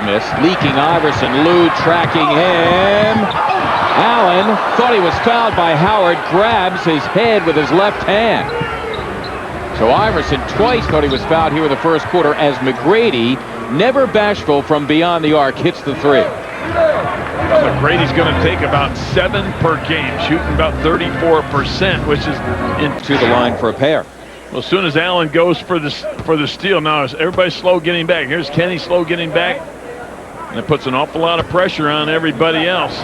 miss. Leaking Iverson. Lou tracking him. Allen thought he was fouled by Howard. Grabs his head with his left hand. So Iverson twice thought he was fouled here in the first quarter as McGrady, never bashful from beyond the arc, hits the three. McGrady's going to take about 7 per game, shooting about 34%, which is to the line for a pair. Well, as soon as Allen goes for the steal, now everybody's slow getting back. Here's Kenny slow getting back, and it puts an awful lot of pressure on everybody else.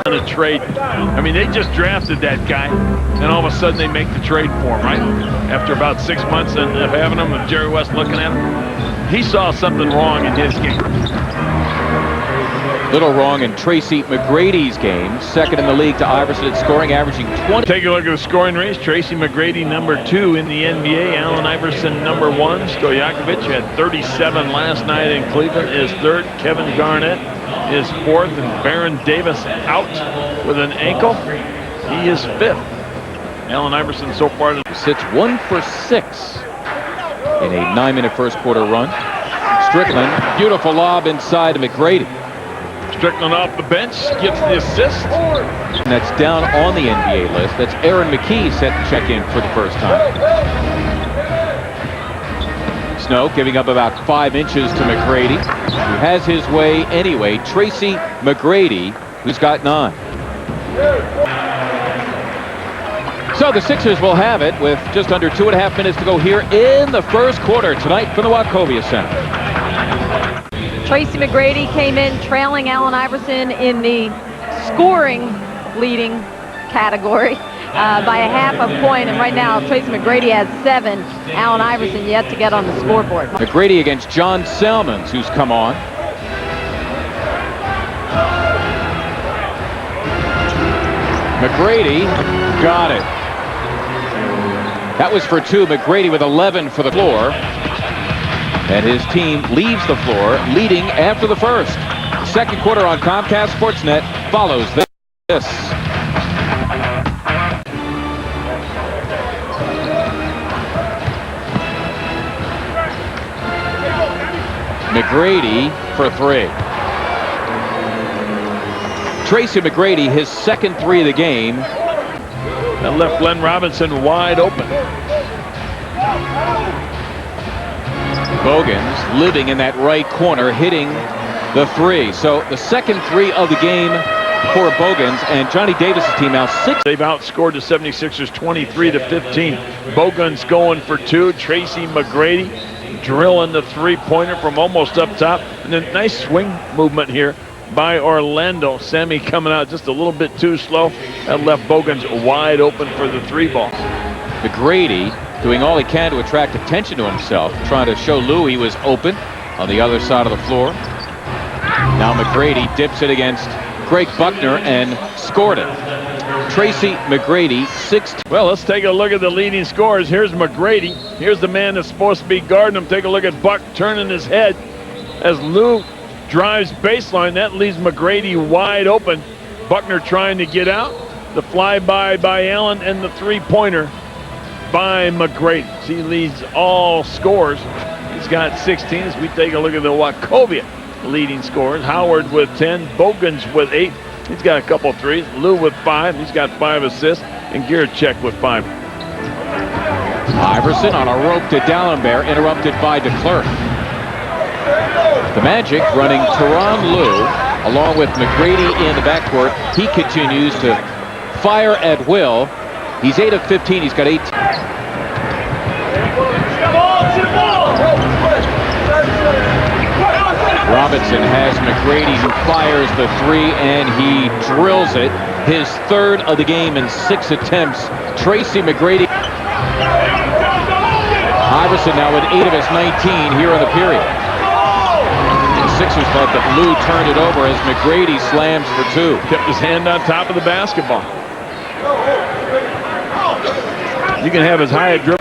On a trade, I mean, they just drafted that guy, and all of a sudden they make the trade for him, right? After about 6 months of having him, and Jerry West looking at him, he saw something wrong in his game. Little wrong in Tracy McGrady's game, second in the league to Iverson at scoring, averaging 20. Take a look at the scoring race. Tracy McGrady #2 in the NBA. Allen Iverson #1. Stojakovic had 37 last night in Cleveland, is third. Kevin Garnett is fourth, and Baron Davis out with an ankle. He is fifth. Allen Iverson so far sits 1 for 6 in a 9-minute first quarter run. Strickland, beautiful lob inside to McGrady. Strickland off the bench, gets the assist. And that's down on the NBA list. That's Aaron McKee set to check in for the first time. Snow giving up about 5 inches to McGrady, who has his way anyway. Tracy McGrady, who's got 9. So the Sixers will have it with just under 2.5 minutes to go here in the first quarter tonight from the Wachovia Center. Tracy McGrady came in trailing Allen Iverson in the scoring leading category by a half a point, and right now Tracy McGrady has 7. Allen Iverson yet to get on the scoreboard. McGrady against John Salmons, who's come on. McGrady got it. That was for 2. McGrady with 11 for the floor. And his team leaves the floor leading after the first. Second quarter on Comcast Sportsnet follows this. McGrady for 3. Tracy McGrady, his second 3 of the game. That left Glenn Robinson wide open. Bogans living in that right corner, hitting the 3. So the second 3 of the game for Bogans, and Johnny Davis' team now 6. They've outscored the 76ers 23-15. Bogans going for 2. Tracy McGrady drilling the 3-pointer from almost up top. And a nice swing movement here by Orlando. Sammy coming out just a little bit too slow. That left Bogans wide open for the 3 ball. McGrady doing all he can to attract attention to himself, trying to show Lou he was open on the other side of the floor. Now McGrady dips it against Greg Buckner and scored it. Tracy McGrady, 6. Well, let's take a look at the leading scorers. Here's McGrady. Here's the man that's supposed to be guarding him. Take a look at Buck turning his head as Lou drives baseline. That leaves McGrady wide open. Buckner trying to get out. The flyby by Allen and the 3-pointer by McGrady. He leads all scores. He's got 16 as we take a look at the Wachovia leading scorers. Howard with 10, Bogans with 8. He's got a couple threes. Lou with 5. He's got 5 assists. And Gierczek with 5. Iverson on a rope to D'Alembert, interrupted by DeClercq. The Magic running Tyronn Lue along with McGrady in the backcourt. He continues to fire at will. He's 8 of 15. He's got 8. Robinson has McGrady, who fires the 3, and he drills it. His 3rd of the game in 6 attempts. Tracy McGrady. Iverson now with 8 of his 19 here in the period. The Sixers thought that Lou turned it over as McGrady slams for 2. Kept his hand on top of the basketball. You can have as high a dribble.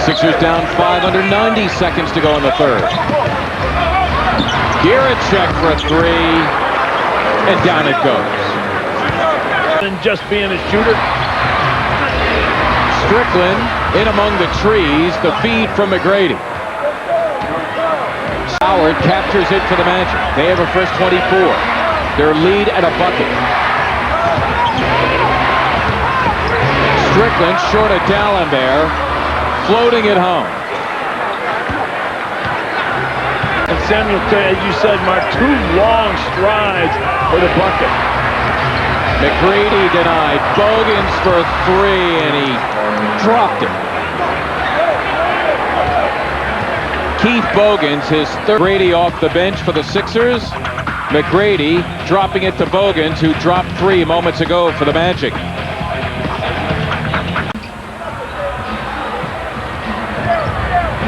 Sixers down 5 under 90 seconds to go in the 3rd. Gierczek for a 3, and down it goes. And just being a shooter. Strickland in among the trees, the feed from McGrady. Howard captures it for the Magic. They have a first 24. Their lead at a bucket. Strickland short of D'Alembert, floating it home. And Samuel, as you said, Mark, 2 long strides for the bucket. McGrady denied. Bogans for 3, and he dropped it. Keith Bogans, his third. McGrady off the bench for the Sixers. McGrady dropping it to Bogans, who dropped 3 moments ago for the Magic.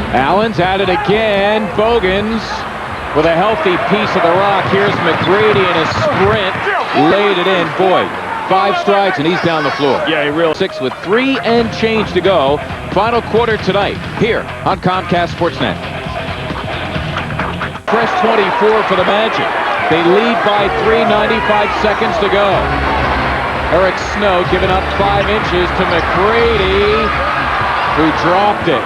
Allen's at it again. Bogans with a healthy piece of the rock. Here's McGrady in a sprint. Laid it in. Boy, 5 strides and he's down the floor. Yeah, he really. 6 with 3 and change to go. Final quarter tonight here on Comcast Sportsnet. Fresh 24 for the Magic. They lead by 3, 95 seconds to go. Eric Snow giving up 5 inches to McGrady, who dropped it.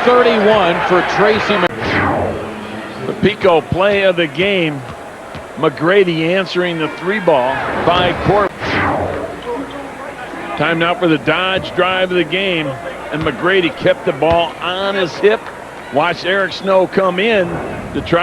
31 for Tracy McGrady. The Pico play of the game. McGrady answering the 3-ball by court. Time now for the Dodge drive of the game. And McGrady kept the ball on his hip. Watched Eric Snow come in to try.